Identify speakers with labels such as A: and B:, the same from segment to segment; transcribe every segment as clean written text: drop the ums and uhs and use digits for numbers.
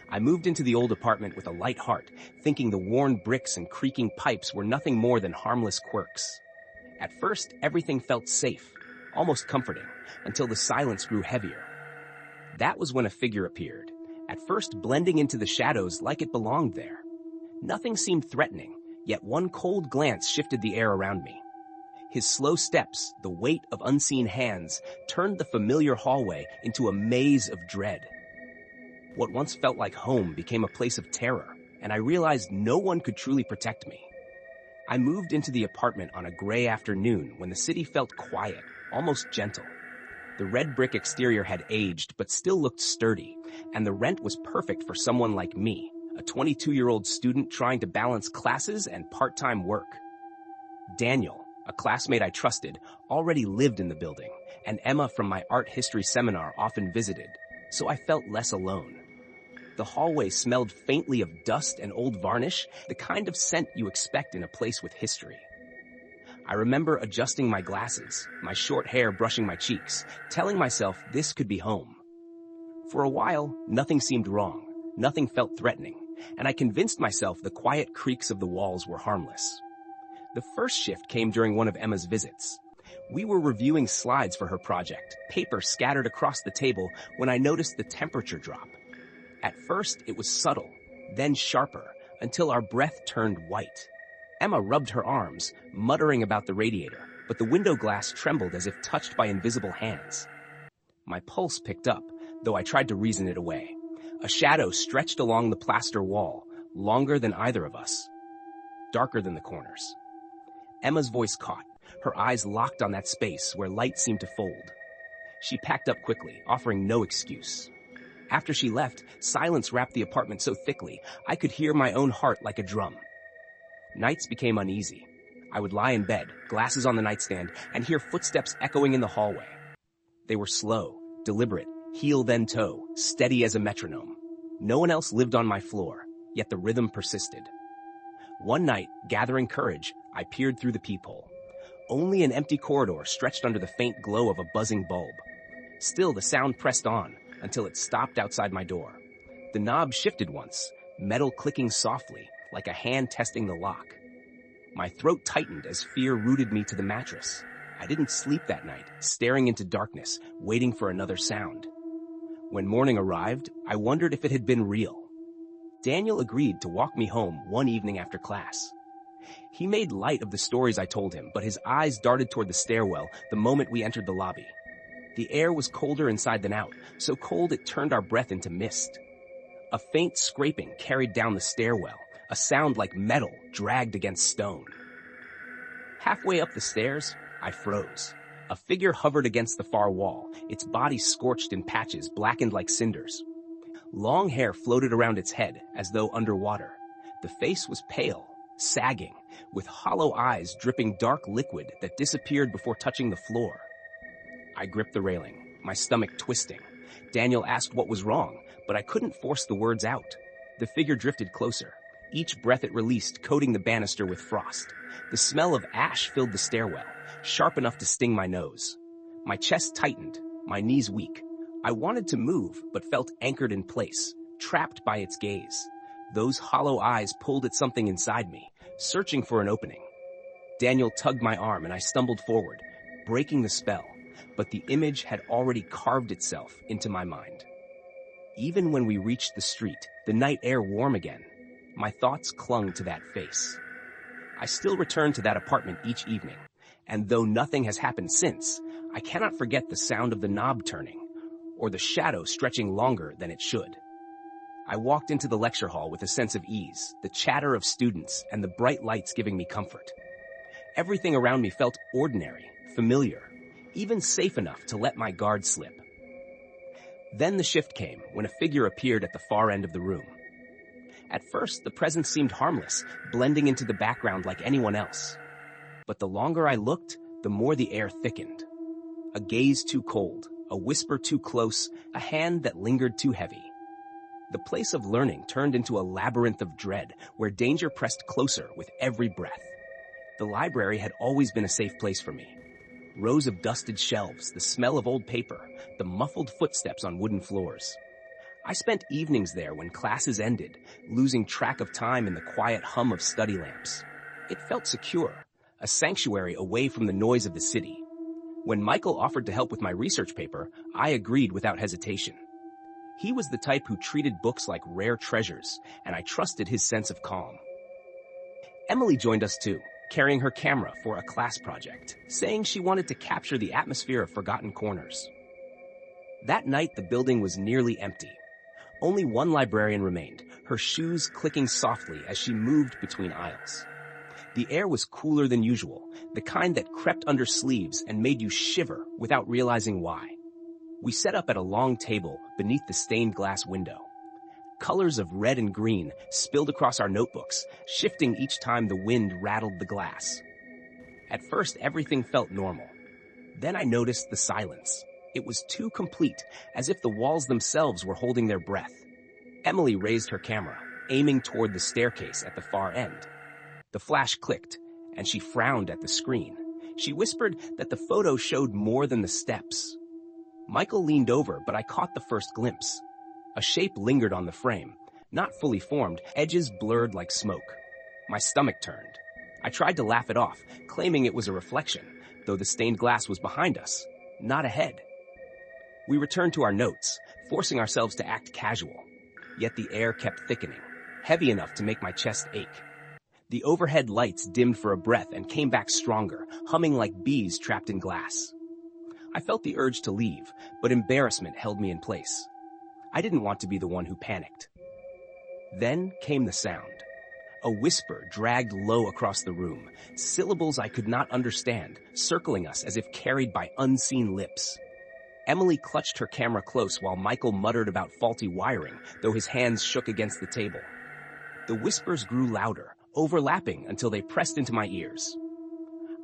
A: I moved into the old apartment with a light heart, thinking the worn bricks and creaking pipes were nothing more than harmless quirks. At first, everything felt safe, almost comforting, until the silence grew heavier. That was when a figure appeared, at first blending into the shadows like it belonged there. Nothing seemed threatening, yet one cold glance shifted the air around me. His slow steps, the weight of unseen hands, turned the familiar hallway into a maze of dread. What once felt like home became a place of terror, and I realized no one could truly protect me. I moved into the apartment on a gray afternoon when the city felt quiet, almost gentle. The red brick exterior had aged but still looked sturdy, and the rent was perfect for someone like me, a 22-year-old student trying to balance classes and part-time work. Daniel, a classmate I trusted, already lived in the building, and Emma from my art history seminar often visited, so I felt less alone. The hallway smelled faintly of dust and old varnish, the kind of scent you expect in a place with history. I remember adjusting my glasses, my short hair brushing my cheeks, telling myself this could be home. For a while, nothing seemed wrong, nothing felt threatening, and I convinced myself the quiet creaks of the walls were harmless. The first shift came during one of Emma's visits. We were reviewing slides for her project, paper scattered across the table, when I noticed the temperature drop. At first, it was subtle, then sharper, until our breath turned white. Emma rubbed her arms, muttering about the radiator, but the window glass trembled as if touched by invisible hands. My pulse picked up, though I tried to reason it away. A shadow stretched along the plaster wall, longer than either of us, darker than the corners. Emma's voice caught, her eyes locked on that space where light seemed to fold. She packed up quickly, offering no excuse. After she left, silence wrapped the apartment so thickly, I could hear my own heart like a drum. Nights became uneasy. I would lie in bed, glasses on the nightstand, and hear footsteps echoing in the hallway. They were slow, deliberate, heel then toe, steady as a metronome. No one else lived on my floor, yet the rhythm persisted. One night, gathering courage, I peered through the peephole. Only an empty corridor stretched under the faint glow of a buzzing bulb. Still, the sound pressed on, until it stopped outside my door. The knob shifted once, metal clicking softly, like a hand testing the lock. My throat tightened as fear rooted me to the mattress. I didn't sleep that night, staring into darkness, waiting for another sound. When morning arrived, I wondered if it had been real. Daniel agreed to walk me home one evening after class. He made light of the stories I told him, but his eyes darted toward the stairwell the moment we entered the lobby. The air was colder inside than out, so cold it turned our breath into mist. A faint scraping carried down the stairwell, a sound like metal dragged against stone. Halfway up the stairs, I froze. A figure hovered against the far wall, its body scorched in patches, blackened like cinders. Long hair floated around its head, as though underwater. The face was pale, sagging, with hollow eyes dripping dark liquid that disappeared before touching the floor. I gripped the railing, my stomach twisting. Daniel asked what was wrong, but I couldn't force the words out. The figure drifted closer, each breath it released coating the banister with frost. The smell of ash filled the stairwell, sharp enough to sting my nose. My chest tightened, my knees weak. I wanted to move, but felt anchored in place, trapped by its gaze. Those hollow eyes pulled at something inside me, searching for an opening. Daniel tugged my arm and I stumbled forward, breaking the spell, but the image had already carved itself into my mind. Even when we reached the street, the night air warm again, my thoughts clung to that face. I still return to that apartment each evening, and though nothing has happened since, I cannot forget the sound of the knob turning, or the shadow stretching longer than it should. I walked into the lecture hall with a sense of ease, the chatter of students, and the bright lights giving me comfort. Everything around me felt ordinary, familiar, even safe enough to let my guard slip. Then the shift came when a figure appeared at the far end of the room. At first, the presence seemed harmless, blending into the background like anyone else. But the longer I looked, the more the air thickened. A gaze too cold, a whisper too close, a hand that lingered too heavy. The place of learning turned into a labyrinth of dread, where danger pressed closer with every breath. The library had always been a safe place for me. Rows of dusted shelves, the smell of old paper, the muffled footsteps on wooden floors. I spent evenings there when classes ended, losing track of time in the quiet hum of study lamps. It felt secure, a sanctuary away from the noise of the city. When Michael offered to help with my research paper, I agreed without hesitation. He was the type who treated books like rare treasures, and I trusted his sense of calm. Emily joined us too, carrying her camera for a class project, saying she wanted to capture the atmosphere of Forgotten Corners. That night, the building was nearly empty. Only one librarian remained, her shoes clicking softly as she moved between aisles. The air was cooler than usual, the kind that crept under sleeves and made you shiver without realizing why. We set up at a long table beneath the stained glass window. Colors of red and green spilled across our notebooks, shifting each time the wind rattled the glass. At first, everything felt normal. Then I noticed the silence. It was too complete, as if the walls themselves were holding their breath. Emily raised her camera, aiming toward the staircase at the far end. The flash clicked, and she frowned at the screen. She whispered that the photo showed more than the steps. Michael leaned over, but I caught the first glimpse. A shape lingered on the frame, not fully formed, edges blurred like smoke. My stomach turned. I tried to laugh it off, claiming it was a reflection, though the stained glass was behind us, not ahead. We returned to our notes, forcing ourselves to act casual. Yet the air kept thickening, heavy enough to make my chest ache. The overhead lights dimmed for a breath and came back stronger, humming like bees trapped in glass. I felt the urge to leave, but embarrassment held me in place. I didn't want to be the one who panicked. Then came the sound. A whisper dragged low across the room, syllables I could not understand, circling us as if carried by unseen lips. Emily clutched her camera close while Michael muttered about faulty wiring, though his hands shook against the table. The whispers grew louder, overlapping until they pressed into my ears.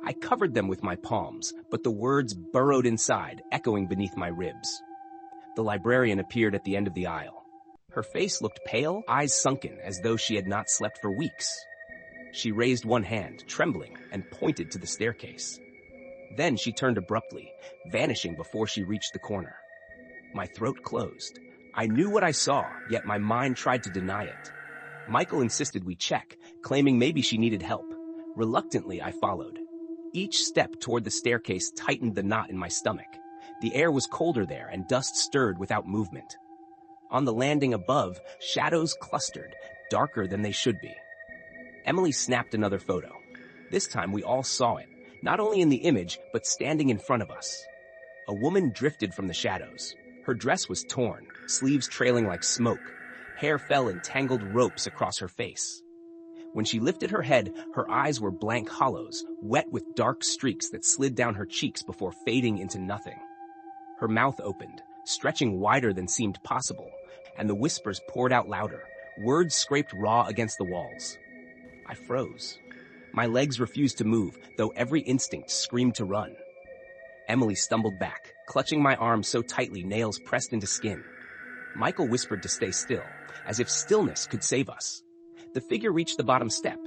A: I covered them with my palms, but the words burrowed inside, echoing beneath my ribs. The librarian appeared at the end of the aisle. Her face looked pale, eyes sunken, as though she had not slept for weeks. She raised one hand, trembling, and pointed to the staircase. Then she turned abruptly, vanishing before she reached the corner. My throat closed. I knew what I saw, yet my mind tried to deny it. Michael insisted we check, claiming maybe she needed help. Reluctantly, I followed. Each step toward the staircase tightened the knot in my stomach. The air was colder there, and dust stirred without movement. On the landing above, shadows clustered, darker than they should be. Emily snapped another photo. This time we all saw it, not only in the image, but standing in front of us. A woman drifted from the shadows. Her dress was torn, sleeves trailing like smoke. Hair fell in tangled ropes across her face. When she lifted her head, her eyes were blank hollows, wet with dark streaks that slid down her cheeks before fading into nothing. Her mouth opened, stretching wider than seemed possible, and the whispers poured out louder. Words scraped raw against the walls. I froze. My legs refused to move, though every instinct screamed to run. Emily stumbled back, clutching my arm so tightly nails pressed into skin. Michael whispered to stay still, as if stillness could save us. The figure reached the bottom step.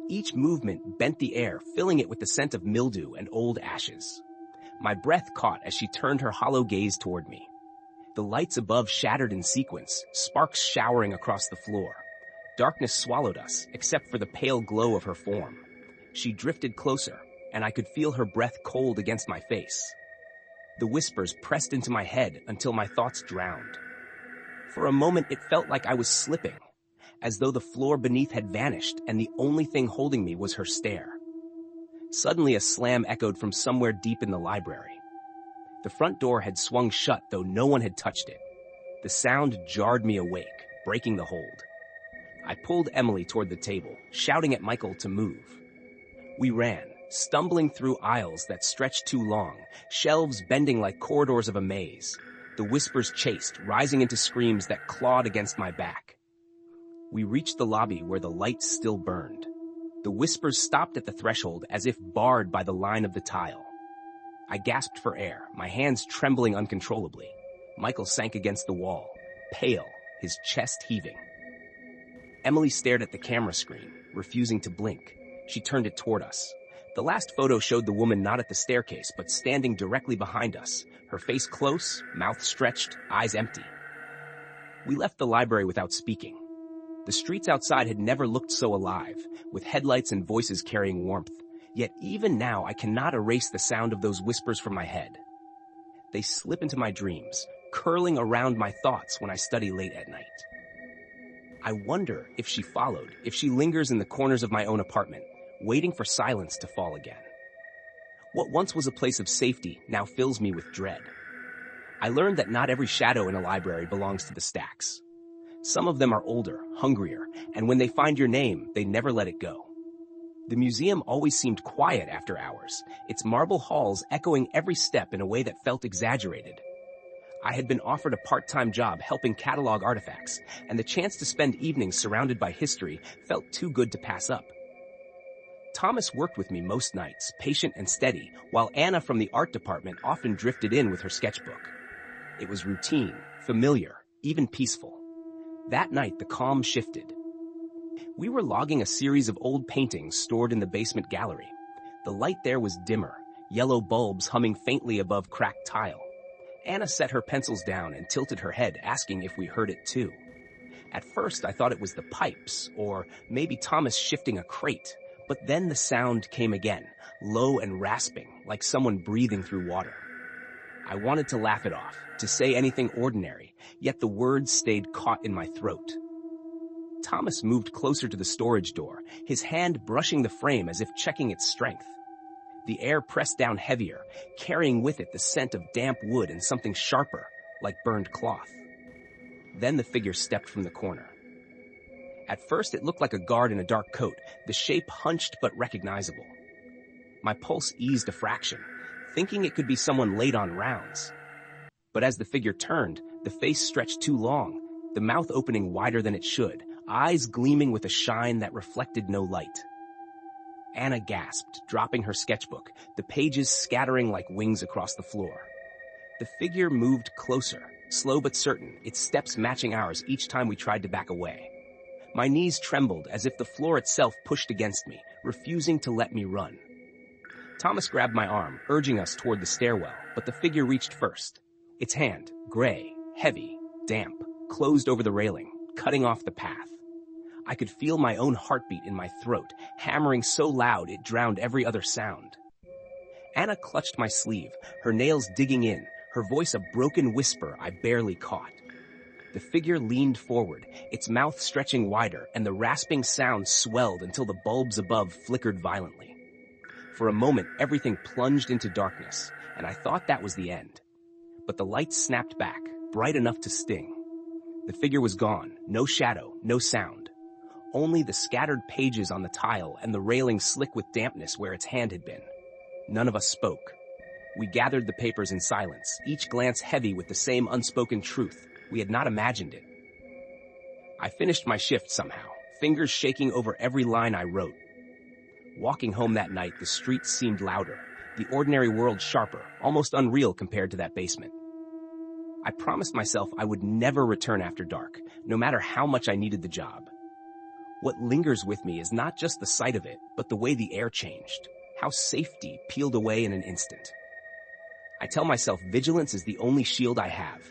A: Each movement bent the air, filling it with the scent of mildew and old ashes. My breath caught as she turned her hollow gaze toward me. The lights above shattered in sequence, sparks showering across the floor. Darkness swallowed us, except for the pale glow of her form. She drifted closer, and I could feel her breath cold against my face. The whispers pressed into my head until my thoughts drowned. For a moment, it felt like I was slipping, as though the floor beneath had vanished and the only thing holding me was her stare. Suddenly, a slam echoed from somewhere deep in the library. The front door had swung shut, though no one had touched it. The sound jarred me awake, breaking the hold. I pulled Emily toward the table, shouting at Michael to move. We ran, stumbling through aisles that stretched too long, shelves bending like corridors of a maze. The whispers chased, rising into screams that clawed against my back. We reached the lobby where the lights still burned. The whispers stopped at the threshold as if barred by the line of the tile. I gasped for air, my hands trembling uncontrollably. Michael sank against the wall, pale, his chest heaving. Emily stared at the camera screen, refusing to blink. She turned it toward us. The last photo showed the woman not at the staircase, but standing directly behind us, her face close, mouth stretched, eyes empty. We left the library without speaking. The streets outside had never looked so alive, with headlights and voices carrying warmth. Yet even now I cannot erase the sound of those whispers from my head. They slip into my dreams, curling around my thoughts when I study late at night. I wonder if she followed, if she lingers in the corners of my own apartment, waiting for silence to fall again. What once was a place of safety now fills me with dread. I learned that not every shadow in a library belongs to the stacks. Some of them are older, hungrier, and when they find your name, they never let it go. The museum always seemed quiet after hours, its marble halls echoing every step in a way that felt exaggerated. I had been offered a part-time job helping catalog artifacts, and the chance to spend evenings surrounded by history felt too good to pass up. Thomas worked with me most nights, patient and steady, while Anna from the art department often drifted in with her sketchbook. It was routine, familiar, even peaceful. That night, the calm shifted. We were logging a series of old paintings stored in the basement gallery. The light there was dimmer, yellow bulbs humming faintly above cracked tile. Anna set her pencils down and tilted her head, asking if we heard it too. At first, I thought it was the pipes, or maybe Thomas shifting a crate, but then the sound came again, low and rasping, like someone breathing through water. I wanted to laugh it off, to say anything ordinary, yet the words stayed caught in my throat. Thomas moved closer to the storage door, his hand brushing the frame as if checking its strength. The air pressed down heavier, carrying with it the scent of damp wood and something sharper, like burned cloth. Then the figure stepped from the corner. At first it looked like a guard in a dark coat, the shape hunched but recognizable. My pulse eased a fraction, thinking it could be someone late on rounds. But as the figure turned, the face stretched too long, the mouth opening wider than it should, eyes gleaming with a shine that reflected no light. Anna gasped, dropping her sketchbook, the pages scattering like wings across the floor. The figure moved closer, slow but certain, its steps matching ours each time we tried to back away. My knees trembled as if the floor itself pushed against me, refusing to let me run. Thomas grabbed my arm, urging us toward the stairwell, but the figure reached first. Its hand, gray, heavy, damp, closed over the railing, cutting off the path. I could feel my own heartbeat in my throat, hammering so loud it drowned every other sound. Anna clutched my sleeve, her nails digging in, her voice a broken whisper I barely caught. The figure leaned forward, its mouth stretching wider, and the rasping sound swelled until the bulbs above flickered violently. For a moment, everything plunged into darkness, and I thought that was the end. But the lights snapped back, bright enough to sting. The figure was gone, no shadow, no sound. Only the scattered pages on the tile and the railing slick with dampness where its hand had been. None of us spoke. We gathered the papers in silence, each glance heavy with the same unspoken truth. We had not imagined it. I finished my shift somehow, fingers shaking over every line I wrote. Walking home that night, the streets seemed louder, the ordinary world sharper, almost unreal compared to that basement. I promised myself I would never return after dark, no matter how much I needed the job. What lingers with me is not just the sight of it, but the way the air changed, how safety peeled away in an instant. I tell myself vigilance is the only shield I have,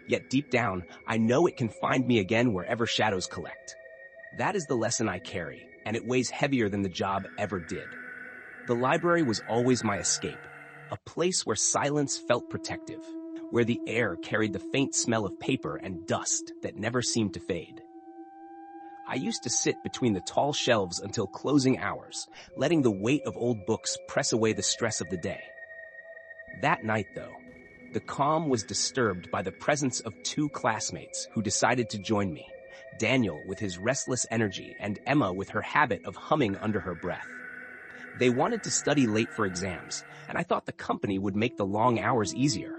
A: yet deep down, I know it can find me again wherever shadows collect. That is the lesson I carry, and it weighs heavier than the job ever did. The library was always my escape, a place where silence felt protective, where the air carried the faint smell of paper and dust that never seemed to fade. I used to sit between the tall shelves until closing hours, letting the weight of old books press away the stress of the day. That night, though, the calm was disturbed by the presence of two classmates who decided to join me, Daniel with his restless energy and Emma with her habit of humming under her breath. They wanted to study late for exams, and I thought the company would make the long hours easier,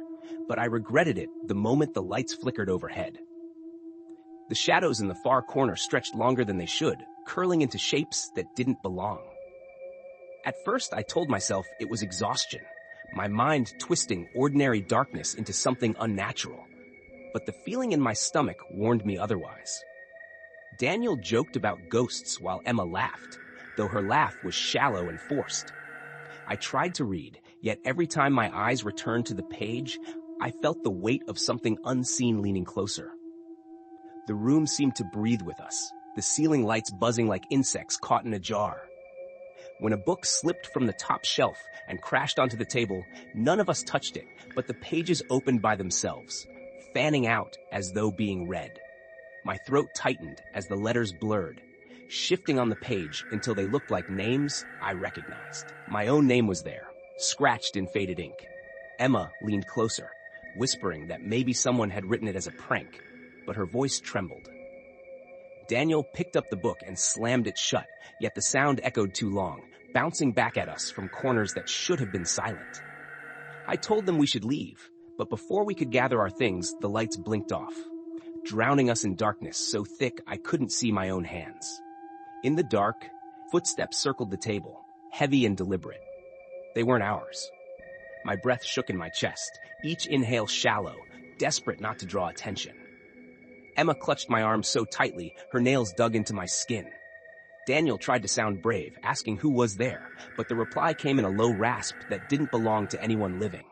A: but I regretted it the moment the lights flickered overhead. The shadows in the far corner stretched longer than they should, curling into shapes that didn't belong. At first, I told myself it was exhaustion, my mind twisting ordinary darkness into something unnatural, but the feeling in my stomach warned me otherwise. Daniel joked about ghosts while Emma laughed, though her laugh was shallow and forced. I tried to read, yet every time my eyes returned to the page, I felt the weight of something unseen leaning closer. The room seemed to breathe with us, the ceiling lights buzzing like insects caught in a jar. When a book slipped from the top shelf and crashed onto the table, none of us touched it, but the pages opened by themselves, fanning out as though being read. My throat tightened as the letters blurred, shifting on the page until they looked like names I recognized. My own name was there, scratched in faded ink. Emma leaned closer, whispering that maybe someone had written it as a prank, but her voice trembled. Daniel picked up the book and slammed it shut, yet the sound echoed too long, bouncing back at us from corners that should have been silent. I told them we should leave, but before we could gather our things, the lights blinked off, drowning us in darkness so thick I couldn't see my own hands. In the dark, footsteps circled the table, heavy and deliberate. They weren't ours. My breath shook in my chest, each inhale shallow, desperate not to draw attention. Emma clutched my arm so tightly, her nails dug into my skin. Daniel tried to sound brave, asking who was there, but the reply came in a low rasp that didn't belong to anyone living.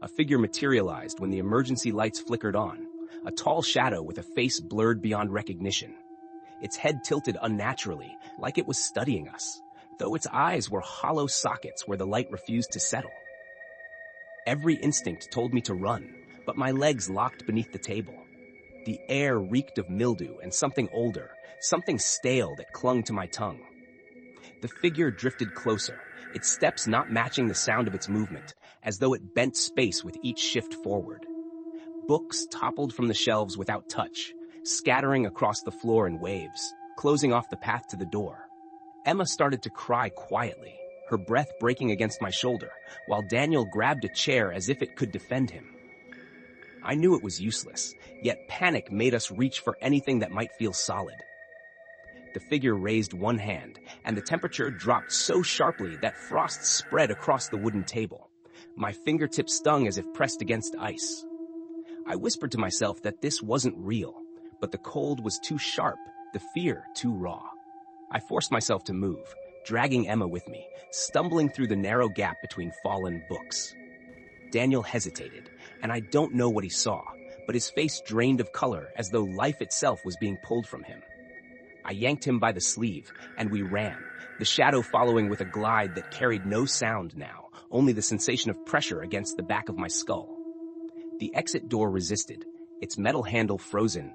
A: A figure materialized when the emergency lights flickered on, a tall shadow with a face blurred beyond recognition. Its head tilted unnaturally, like it was studying us, though its eyes were hollow sockets where the light refused to settle. Every instinct told me to run, but my legs locked beneath the table. The air reeked of mildew and something older, something stale that clung to my tongue. The figure drifted closer, its steps not matching the sound of its movement, as though it bent space with each shift forward. Books toppled from the shelves without touch, scattering across the floor in waves, closing off the path to the door. Emma started to cry quietly, her breath breaking against my shoulder, while Daniel grabbed a chair as if it could defend him. I knew it was useless, yet panic made us reach for anything that might feel solid. The figure raised one hand, and the temperature dropped so sharply that frost spread across the wooden table. My fingertips stung as if pressed against ice. I whispered to myself that this wasn't real, but the cold was too sharp, the fear too raw. I forced myself to move, dragging Emma with me, stumbling through the narrow gap between fallen books. Daniel hesitated, and I don't know what he saw, but his face drained of color as though life itself was being pulled from him. I yanked him by the sleeve, and we ran, the shadow following with a glide that carried no sound now, only the sensation of pressure against the back of my skull. The exit door resisted, its metal handle frozen,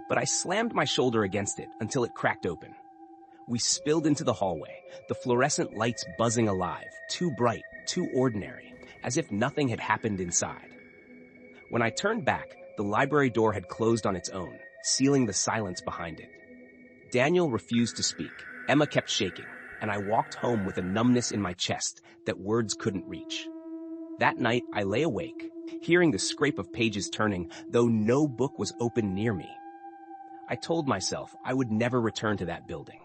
A: but I slammed my shoulder against it until it cracked open. We spilled into the hallway, the fluorescent lights buzzing alive, too bright, too ordinary, as if nothing had happened inside. When I turned back, the library door had closed on its own, sealing the silence behind it. Daniel refused to speak. Emma kept shaking, and I walked home with a numbness in my chest that words couldn't reach. That night, I lay awake, hearing the scrape of pages turning, though no book was open near me. I told myself I would never return to that building.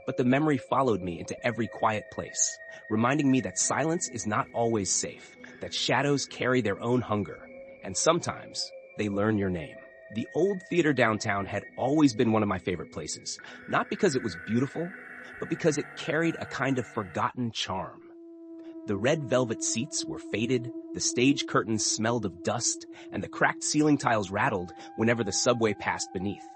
A: But the memory followed me into every quiet place, reminding me that silence is not always safe, that shadows carry their own hunger, and sometimes they learn your name. The old theater downtown had always been one of my favorite places, not because it was beautiful, but because it carried a kind of forgotten charm. The red velvet seats were faded, the stage curtains smelled of dust, and the cracked ceiling tiles rattled whenever the subway passed beneath.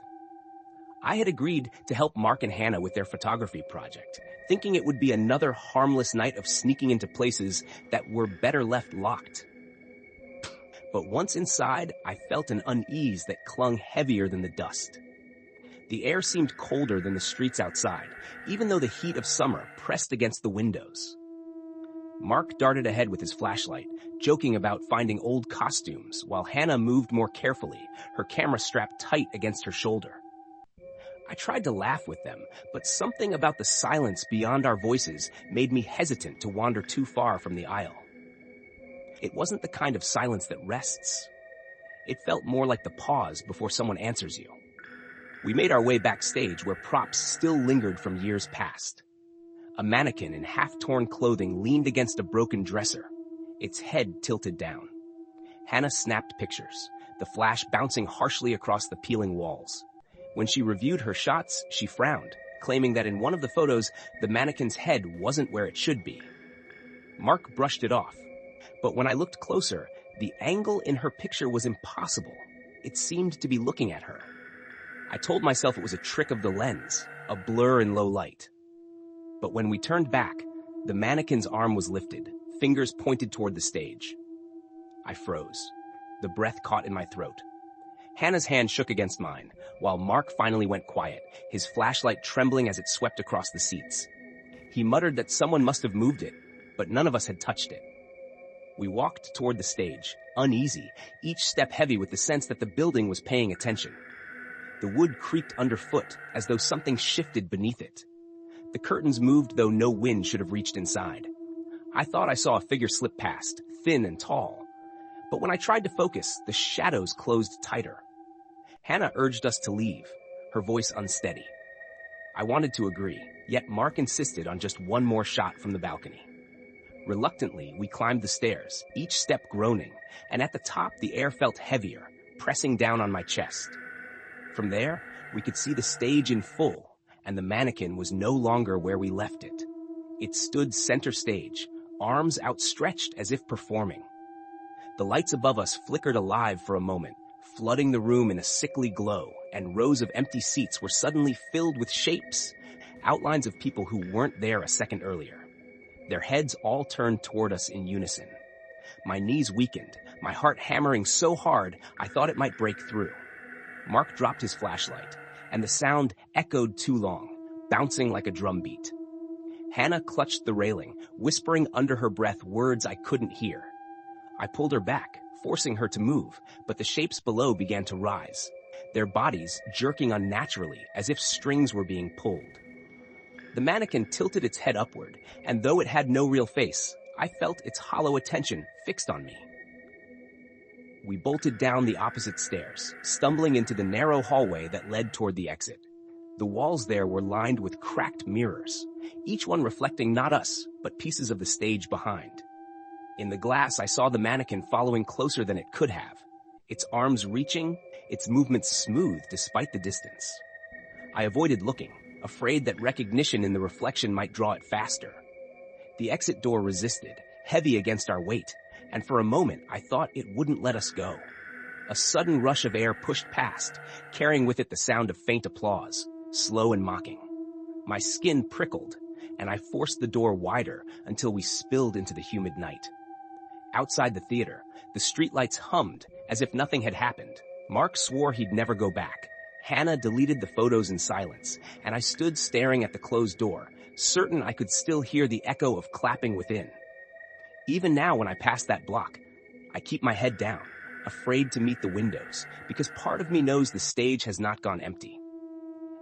A: I had agreed to help Mark and Hannah with their photography project, thinking it would be another harmless night of sneaking into places that were better left locked. But once inside, I felt an unease that clung heavier than the dust. The air seemed colder than the streets outside, even though the heat of summer pressed against the windows. Mark darted ahead with his flashlight, joking about finding old costumes, while Hannah moved more carefully, her camera strapped tight against her shoulder. I tried to laugh with them, but something about the silence beyond our voices made me hesitant to wander too far from the aisle. It wasn't the kind of silence that rests. It felt more like the pause before someone answers you. We made our way backstage where props still lingered from years past. A mannequin in half-torn clothing leaned against a broken dresser, its head tilted down. Hannah snapped pictures, the flash bouncing harshly across the peeling walls. When she reviewed her shots, she frowned, claiming that in one of the photos, the mannequin's head wasn't where it should be. Mark brushed it off, but when I looked closer, the angle in her picture was impossible. It seemed to be looking at her. I told myself it was a trick of the lens, a blur in low light. But when we turned back, the mannequin's arm was lifted, fingers pointed toward the stage. I froze. The breath caught in my throat. Hannah's hand shook against mine, while Mark finally went quiet, his flashlight trembling as it swept across the seats. He muttered that someone must have moved it, but none of us had touched it. We walked toward the stage, uneasy, each step heavy with the sense that the building was paying attention. The wood creaked underfoot, as though something shifted beneath it. The curtains moved, though no wind should have reached inside. I thought I saw a figure slip past, thin and tall. But when I tried to focus, the shadows closed tighter. Hannah urged us to leave, her voice unsteady. I wanted to agree, yet Mark insisted on just one more shot from the balcony. Reluctantly, we climbed the stairs, each step groaning, and at the top the air felt heavier, pressing down on my chest. From there, we could see the stage in full, and the mannequin was no longer where we left it. It stood center stage, arms outstretched as if performing. The lights above us flickered alive for a moment, flooding the room in a sickly glow, and rows of empty seats were suddenly filled with shapes, outlines of people who weren't there a second earlier. Their heads all turned toward us in unison. My knees weakened, my heart hammering so hard I thought it might break through. Mark dropped his flashlight, and the sound echoed too long, bouncing like a drum beat. Hannah clutched the railing, whispering under her breath words I couldn't hear. I pulled her back, forcing her to move, but the shapes below began to rise, their bodies jerking unnaturally as if strings were being pulled. The mannequin tilted its head upward, and though it had no real face, I felt its hollow attention fixed on me. We bolted down the opposite stairs, stumbling into the narrow hallway that led toward the exit. The walls there were lined with cracked mirrors, each one reflecting not us, but pieces of the stage behind. In the glass, I saw the mannequin following closer than it could have, its arms reaching, its movements smooth despite the distance. I avoided looking, afraid that recognition in the reflection might draw it faster. The exit door resisted, heavy against our weight, and for a moment I thought it wouldn't let us go. A sudden rush of air pushed past, carrying with it the sound of faint applause, slow and mocking. My skin prickled, and I forced the door wider until we spilled into the humid night. Outside the theater, the streetlights hummed as if nothing had happened. Mark swore he'd never go back. Hannah deleted the photos in silence, and I stood staring at the closed door, certain I could still hear the echo of clapping within. Even now when I pass that block, I keep my head down, afraid to meet the windows, because part of me knows the stage has not gone empty.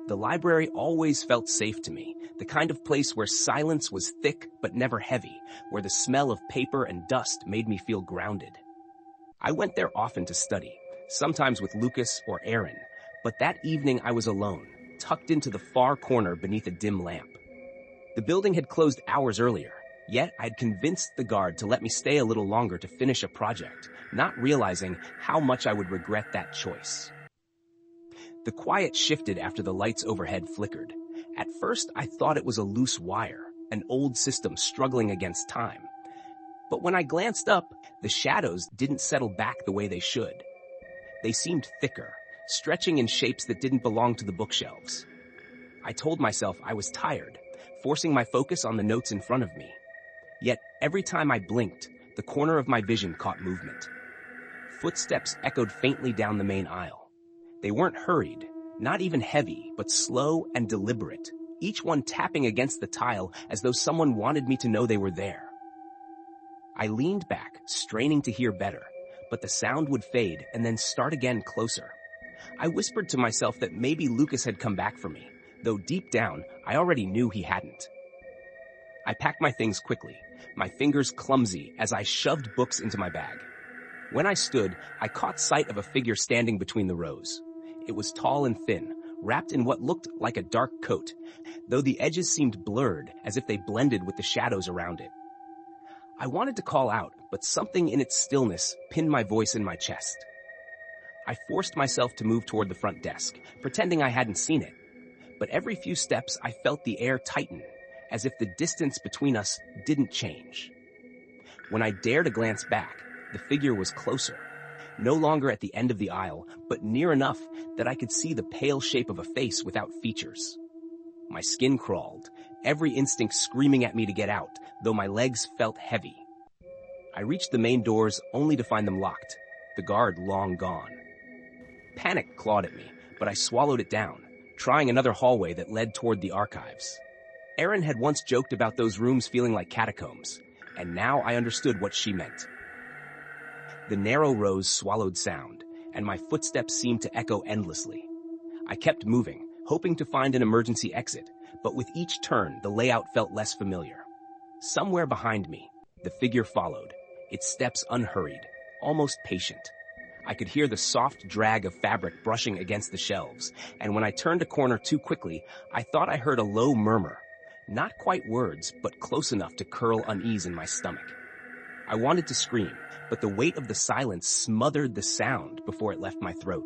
A: The library always felt safe to me, the kind of place where silence was thick but never heavy, where the smell of paper and dust made me feel grounded. I went there often to study, sometimes with Lucas or Aaron, but that evening I was alone, tucked into the far corner beneath a dim lamp. The building had closed hours earlier, yet I'd convinced the guard to let me stay a little longer to finish a project, not realizing how much I would regret that choice. The quiet shifted after the lights overhead flickered. At first, I thought it was a loose wire, an old system struggling against time. But when I glanced up, the shadows didn't settle back the way they should. They seemed thicker, stretching in shapes that didn't belong to the bookshelves. I told myself I was tired, forcing my focus on the notes in front of me. Yet every time I blinked, the corner of my vision caught movement. Footsteps echoed faintly down the main aisle. They weren't hurried, not even heavy, but slow and deliberate, each one tapping against the tile as though someone wanted me to know they were there. I leaned back, straining to hear better, but the sound would fade and then start again closer. I whispered to myself that maybe Lucas had come back for me, though deep down, I already knew he hadn't. I packed my things quickly, my fingers clumsy as I shoved books into my bag. When I stood, I caught sight of a figure standing between the rows. It was tall and thin, wrapped in what looked like a dark coat, though the edges seemed blurred as if they blended with the shadows around it. I wanted to call out, but something in its stillness pinned my voice in my chest. I forced myself to move toward the front desk, pretending I hadn't seen it. But every few steps I felt the air tighten, as if the distance between us didn't change. When I dared to glance back, the figure was closer. no longer at the end of the aisle, but near enough that I could see the pale shape of a face without features. My skin crawled, every instinct screaming at me to get out, though my legs felt heavy. I reached the main doors only to find them locked, the guard long gone. Panic clawed at me, but I swallowed it down, trying another hallway that led toward the archives. Erin had once joked about those rooms feeling like catacombs, and now I understood what she meant. The narrow rows swallowed sound, and my footsteps seemed to echo endlessly. I kept moving, hoping to find an emergency exit, but with each turn, the layout felt less familiar. Somewhere behind me, the figure followed, its steps unhurried, almost patient. I could hear the soft drag of fabric brushing against the shelves, and when I turned a corner too quickly, I thought I heard a low murmur. Not quite words, but close enough to curl unease in my stomach. I wanted to scream, but the weight of the silence smothered the sound before it left my throat.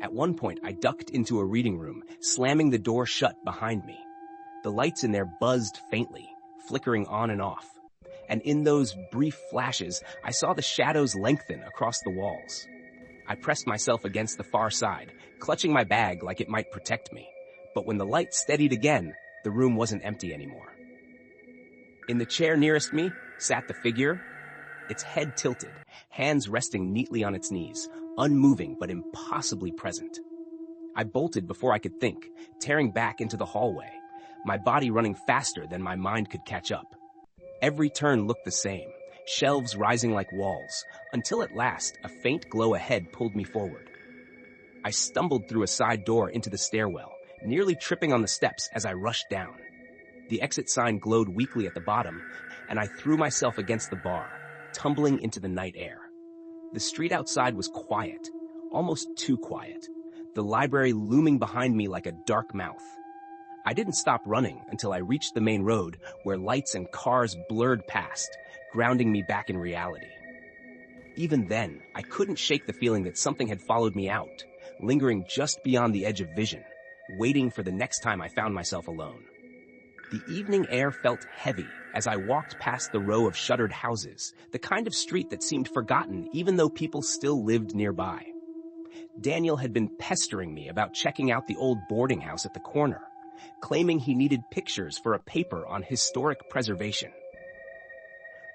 A: At one point, I ducked into a reading room, slamming the door shut behind me. The lights in there buzzed faintly, flickering on and off. And in those brief flashes, I saw the shadows lengthen across the walls. I pressed myself against the far side, clutching my bag like it might protect me. But when the light steadied again, the room wasn't empty anymore. In the chair nearest me sat the figure, its head tilted, hands resting neatly on its knees, unmoving but impossibly present. I bolted before I could think, tearing back into the hallway, my body running faster than my mind could catch up. Every turn looked the same, shelves rising like walls, until at last a faint glow ahead pulled me forward. I stumbled through a side door into the stairwell, nearly tripping on the steps as I rushed down. The exit sign glowed weakly at the bottom, and I threw myself against the bar, tumbling into the night air. The street outside was quiet, almost too quiet, the library looming behind me like a dark mouth. I didn't stop running until I reached the main road where lights and cars blurred past, grounding me back in reality. Even then, I couldn't shake the feeling that something had followed me out, lingering just beyond the edge of vision, waiting for the next time I found myself alone. The evening air felt heavy as I walked past the row of shuttered houses, the kind of street that seemed forgotten even though people still lived nearby. Daniel had been pestering me about checking out the old boarding house at the corner, claiming he needed pictures for a paper on historic preservation.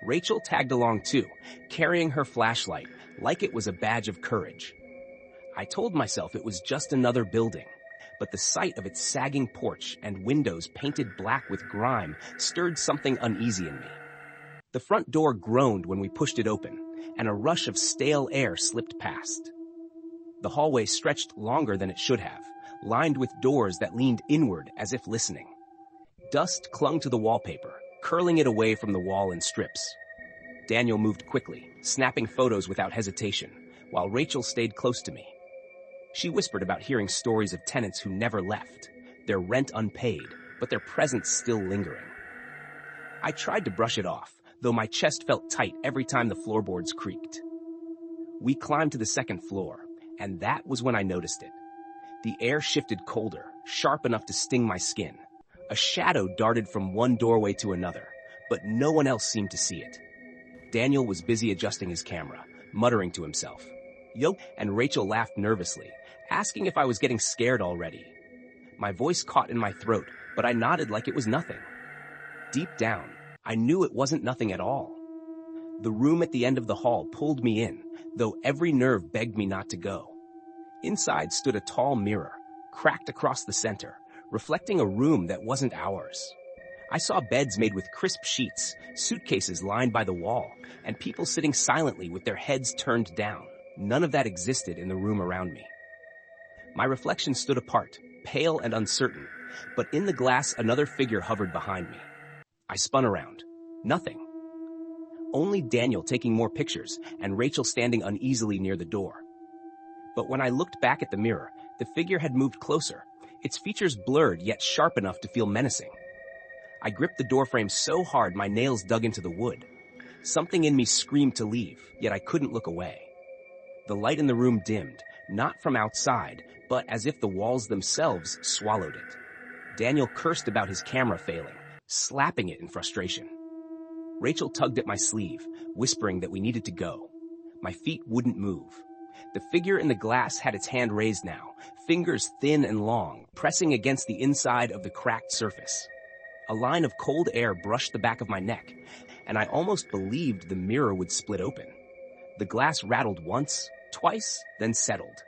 A: Rachel tagged along too, carrying her flashlight like it was a badge of courage. I told myself it was just another building, but the sight of its sagging porch and windows painted black with grime stirred something uneasy in me. The front door groaned when we pushed it open, and a rush of stale air slipped past. The hallway stretched longer than it should have, lined with doors that leaned inward as if listening. Dust clung to the wallpaper, curling it away from the wall in strips. Daniel moved quickly, snapping photos without hesitation, while Rachel stayed close to me. She whispered about hearing stories of tenants who never left, their rent unpaid, but their presence still lingering. I tried to brush it off, though my chest felt tight every time the floorboards creaked. We climbed to the second floor, and that was when I noticed it. The air shifted colder, sharp enough to sting my skin. A shadow darted from one doorway to another, but no one else seemed to see it. Daniel was busy adjusting his camera, muttering to himself. Yo, and Rachel laughed nervously, asking if I was getting scared already. My voice caught in my throat, but I nodded like it was nothing. Deep down, I knew it wasn't nothing at all. The room at the end of the hall pulled me in, though every nerve begged me not to go. Inside stood a tall mirror, cracked across the center, reflecting a room that wasn't ours. I saw beds made with crisp sheets, suitcases lined by the wall, and people sitting silently with their heads turned down. None of that existed in the room around me. My reflection stood apart, pale and uncertain, but in the glass another figure hovered behind me. I spun around. Nothing. Only Daniel taking more pictures and Rachel standing uneasily near the door. But when I looked back at the mirror, the figure had moved closer, its features blurred yet sharp enough to feel menacing. I gripped the doorframe so hard my nails dug into the wood. Something in me screamed to leave, yet I couldn't look away. The light in the room dimmed, not from outside, but as if the walls themselves swallowed it. Daniel cursed about his camera failing, slapping it in frustration. Rachel tugged at my sleeve, whispering that we needed to go. My feet wouldn't move. The figure in the glass had its hand raised now, fingers thin and long, pressing against the inside of the cracked surface. A line of cold air brushed the back of my neck, and I almost believed the mirror would split open. The glass rattled once, twice, then settled.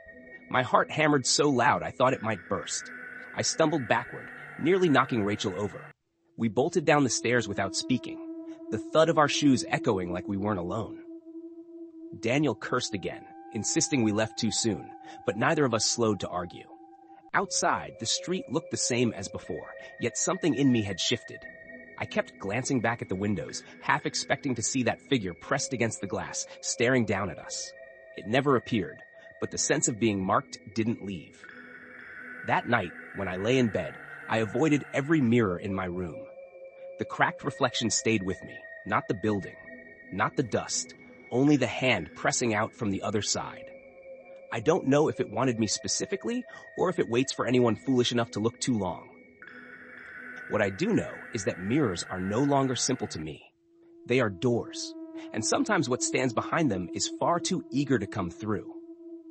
A: My heart hammered so loud I thought it might burst. I stumbled backward, nearly knocking Rachel over. We bolted down the stairs without speaking, the thud of our shoes echoing like we weren't alone. Daniel cursed again, insisting we left too soon, but neither of us slowed to argue. Outside, the street looked the same as before, yet something in me had shifted. I kept glancing back at the windows, half expecting to see that figure pressed against the glass, staring down at us. It never appeared, but the sense of being marked didn't leave. That night, when I lay in bed, I avoided every mirror in my room. The cracked reflection stayed with me, not the building, not the dust, only the hand pressing out from the other side. I don't know if it wanted me specifically, or if it waits for anyone foolish enough to look too long. What I do know is that mirrors are no longer simple to me. They are doors, and sometimes what stands behind them is far too eager to come through.